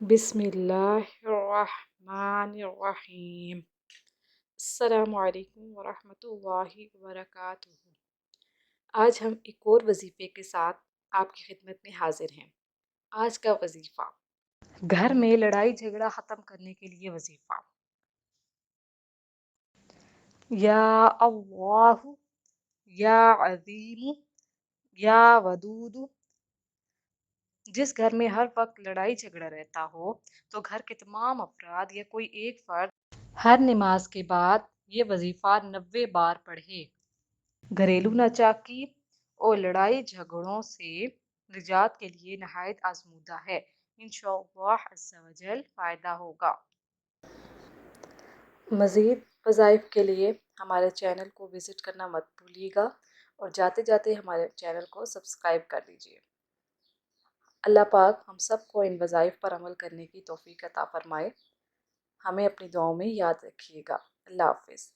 बिस्मिल्लाहिर्रहमानिर्रहीम। अस्सलामु अलैकुम वरहमतुल्लाहि वबरकातुहू। आज हम एक और वजीफ़े के साथ आपकी खिदमत में हाजिर हैं। आज का वजीफ़ा, घर में लड़ाई झगड़ा ख़त्म करने के लिए वजीफ़ा। या अल्लाहु या अज़ीमु या वदूदु। जिस घर में हर वक्त लड़ाई झगड़ा रहता हो तो घर के तमाम अफराद या कोई एक फर्द हर नमाज के बाद ये वजीफ़ा 90 बार पढ़े। घरेलू नाचाकी और लड़ाई झगड़ों से निजात के लिए नहायत आजमूदा है। इंशाअल्लाह अज़्ज़ा वजल फ़ायदा होगा। मज़ीद वज़ाइफ के लिए हमारे चैनल को विज़िट करना मत भूलिएगा और जाते जाते हमारे चैनल को सब्सक्राइब कर दीजिए। अल्लाह पाक हम सबको इन वज़ाइफ पर अमल करने की तौफ़ीक अता फ़रमाए। हमें अपनी दुआओं में याद रखिएगा। अल्लाह हाफ़िज़।